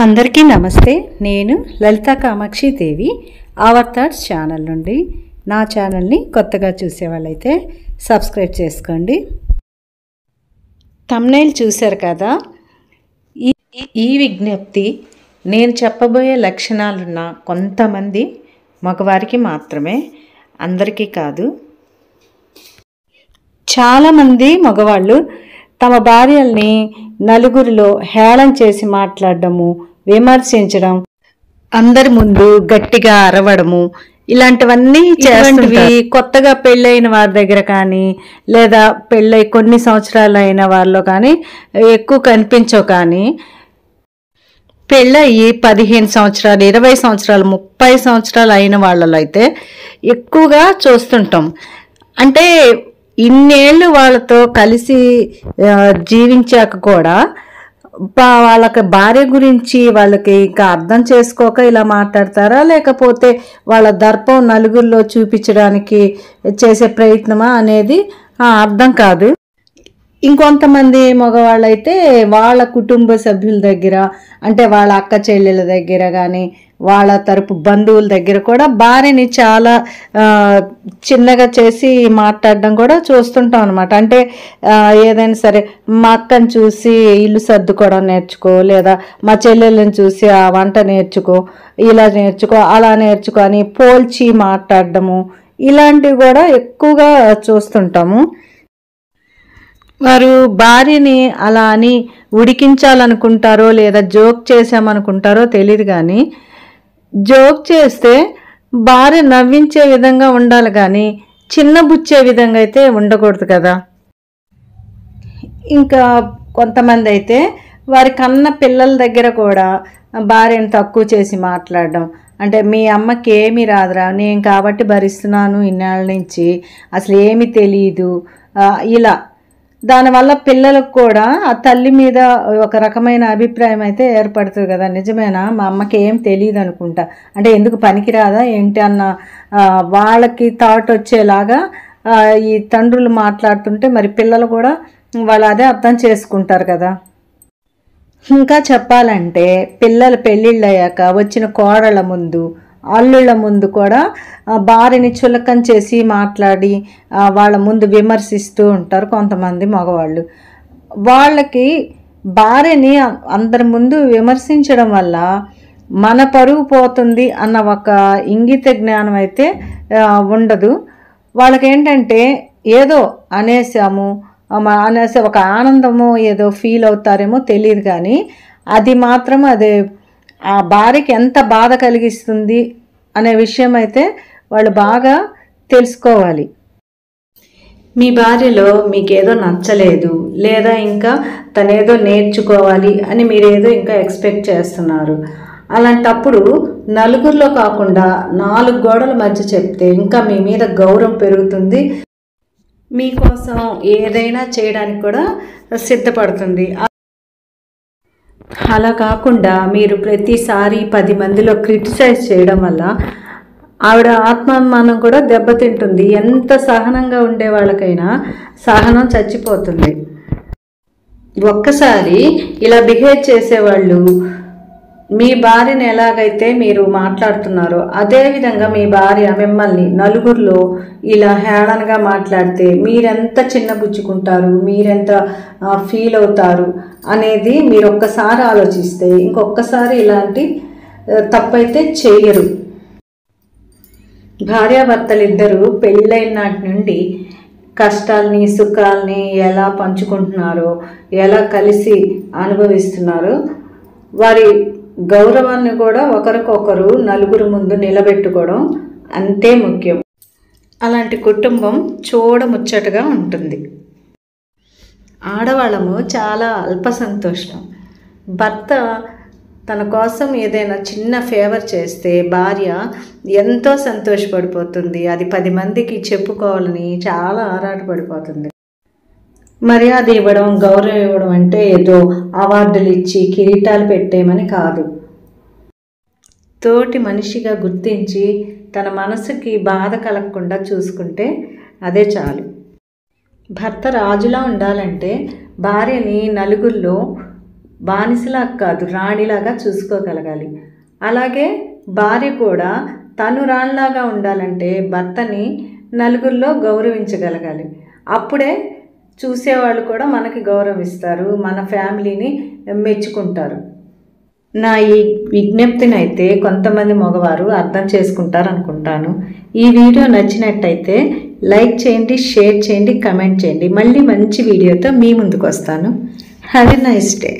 అందరికీ నమస్తే. నేను లలితా కామాక్షి దేవి అవర్ థాట్స్ ఛానల్ నుండి. నా ఛానల్ని కొత్తగా చూసేవాళ్ళైతే సబ్స్క్రైబ్ చేసుకోండి. థంబ్నెయిల్ చూశారు కదా. ఈ విజ్ఞప్తి నేను చెప్పబోయే లక్షణాలున్న కొంతమంది మగవారికి మాత్రమే, అందరికీ కాదు. చాలామంది మగవాళ్ళు తమ భార్యల్ని నలుగురిలో హేళన చేసి మాట్లాడడము, విమర్శించడం, అందరి ముందు గట్టిగా అరవడము, ఇలాంటివన్నీ చేస్తుంటారు. కొత్తగా పెళ్ళైన వారి దగ్గర కానీ లేదా పెళ్ళై కొన్ని సంవత్సరాలు అయిన వాళ్ళలో కానీ ఎక్కువ కనిపించవు. కానీ పెళ్ళయి 15 సంవత్సరాలు, 20 సంవత్సరాలు, 30 సంవత్సరాలు అయిన వాళ్ళలో అయితే ఎక్కువగా చూస్తుంటాం. అంటే ఇన్నేళ్ళు వాళ్ళతో కలిసి జీవించాక కూడా వాళ్ళకి భార్య గురించి వాళ్ళకి ఇంకా అర్థం చేసుకోక ఇలా మాట్లాడతారా, లేకపోతే వాళ్ళ దర్పం నలుగురిలో చూపించడానికి చేసే ప్రయత్నమా అనేది అర్థం కాదు. ఇంకొంతమంది మగవాళ్ళైతే వాళ్ళ కుటుంబ సభ్యుల దగ్గర, అంటే వాళ్ళ అక్క చెల్లెల దగ్గర కానీ వాళ్ళ తరపు బంధువుల దగ్గర కూడా భార్యని చాలా చిన్నగా చేసి మాట్లాడడం కూడా చూస్తుంటాం అనమాట. అంటే ఏదైనా సరే, మా అక్కని చూసి ఇల్లు సర్దుకోవడం నేర్చుకో, లేదా మా చెల్లెళ్ళని చూసి ఆ వంట నేర్చుకో, ఇలా నేర్చుకో, అలా నేర్చుకో అని పోల్చి మాట్లాడడము, ఇలాంటివి కూడా ఎక్కువగా చూస్తుంటాము. వారు భార్యని అలా అని ఉడికించాలనుకుంటారో లేదా జోక్ చేసామనుకుంటారో తెలియదు. కానీ జోక్ చేస్తే భార్య నవ్వించే విధంగా ఉండాలి, కానీ చిన్నబుచ్చే విధంగా అయితే ఉండకూడదు కదా. ఇంకా కొంతమంది అయితే వారి కన్న పిల్లల దగ్గర కూడా భార్యను తక్కువ చేసి మాట్లాడడం. అంటే మీ అమ్మకి ఏమీ రాదురా, నేను కాబట్టి భరిస్తున్నాను ఇన్నేళ్ళ నుంచి, అసలు ఏమీ తెలియదు, ఇలా. దానివల్ల పిల్లలకు కూడా ఆ తల్లి మీద ఒక రకమైన అభిప్రాయం అయితే ఏర్పడుతుంది కదా. నిజమేనా, మా అమ్మకి ఏం తెలియదు అనుకుంటా, అంటే ఎందుకు పనికిరాదా ఏంటి అన్న వాళ్ళకి థాట్ వచ్చేలాగా ఈ తండ్రులు మాట్లాడుతుంటే మరి పిల్లలు కూడా వాళ్ళు అదే అర్థం చేసుకుంటారు కదా. ఇంకా చెప్పాలంటే పిల్లలు పెళ్ళిళ్ళు అయ్యాక వచ్చిన కోడళ్ళ ముందు, అల్లుళ్ళ ముందు కూడా భార్యని చులకన చేసి మాట్లాడి వాళ్ళ ముందు విమర్శిస్తూ ఉంటారు కొంతమంది మగవాళ్ళు. వాళ్ళకి భార్యని అందరి ముందు విమర్శించడం వల్ల మన పరుగు పోతుంది అన్న ఒక ఇంగిత జ్ఞానం అయితే ఉండదు. వాళ్ళకేంటంటే ఏదో అనేసాము అనేసి ఒక ఆనందము ఏదో ఫీల్ అవుతారేమో తెలియదు, కానీ అది మాత్రం అదే ఆ భార్యకి ఎంత బాధ కలిగిస్తుంది అనే విషయం అయితే వాళ్ళు బాగా తెలుసుకోవాలి. మీ భార్యలో మీకేదో నచ్చలేదు, లేదా ఇంకా తనేదో నేర్చుకోవాలి అని మీరేదో ఇంకా ఎక్స్పెక్ట్ చేస్తున్నారు. అలాంటప్పుడు నలుగురిలో కాకుండా 4 గోడల మధ్య చెప్తే ఇంకా మీ మీద గౌరవం పెరుగుతుంది, మీకోసం ఏదైనా చేయడానికి కూడా సిద్ధపడుతుంది. అలా కాకుండా మీరు ప్రతిసారి 10 మందిలో క్రిటిసైజ్ చేయడం వల్ల ఆవిడ ఆత్మాభిమానం కూడా దెబ్బతింటుంది. ఎంత సహనంగా ఉండే వాళ్ళకైనా సహనం చచ్చిపోతుంది. ఒక్కసారి ఇలా బిహేవ్ చేసేవాళ్ళు మీ భార్యని ఎలాగైతే మీరు మాట్లాడుతున్నారో అదేవిధంగా మీ భార్య మిమ్మల్ని నలుగురిలో ఇలా హేళనగా మాట్లాడితే మీరెంత చిన్నబుచ్చుకుంటారు, మీరెంత ఫీల్ అవుతారు అనేది మీరు ఒక్కసారి ఆలోచిస్తే ఇంకొకసారి ఇలాంటి తప్పైతే చేయరు. భార్యాభర్తలిద్దరూ పెళ్ళైన నాటి నుండి కష్టాల్ని సుఖాల్ని ఎలా పంచుకుంటున్నారో, ఎలా కలిసి అనుభవిస్తున్నారో, వారి గౌరవాన్ని కూడా ఒకరికొకరు నలుగురు ముందు నిలబెట్టుకోవడం అంతే ముఖ్యం. అలాంటి కుటుంబం చూడముచ్చటగా ఉంటుంది. ఆడవాళ్ళము చాలా అల్ప సంతోషం. భర్త తన కోసం ఏదైనా చిన్న ఫేవర్ చేస్తే భార్య ఎంతో సంతోషపడిపోతుంది. అది 10 మందికి చెప్పుకోవాలని చాలా ఆరాటపడిపోతుంది. మర్యాద ఇవ్వడం, గౌరవం ఇవ్వడం అంటే ఏదో అవార్డులు ఇచ్చి కిరీటాలు పెట్టేమని కాదు. తోటి మనిషిగా గుర్తించి తన మనసుకి బాధ కలగకుండా చూసుకుంటే అదే చాలు. భర్త రాజులా ఉండాలంటే భార్యని నలుగురిలో బానిసలా కాదు, రాణిలాగా చూసుకోగలగాలి. అలాగే భార్య కూడా తను రాణిలాగా ఉండాలంటే భర్తని నలుగురిలో గౌరవించగలగాలి. అప్పుడే చూసేవాళ్ళు కూడా మనకి గౌరవిస్తారు, మన ఫ్యామిలీని మెచ్చుకుంటారు. నా ఈ విజ్ఞప్తిని అయితే కొంతమంది మగవారు అర్థం చేసుకుంటారు అనుకుంటాను. ఈ వీడియో నచ్చినట్టయితే లైక్ చేయండి, షేర్ చేయండి, కమెంట్ చేయండి. మళ్ళీ మంచి వీడియోతో మీ ముందుకు వస్తాను. Have a nice day.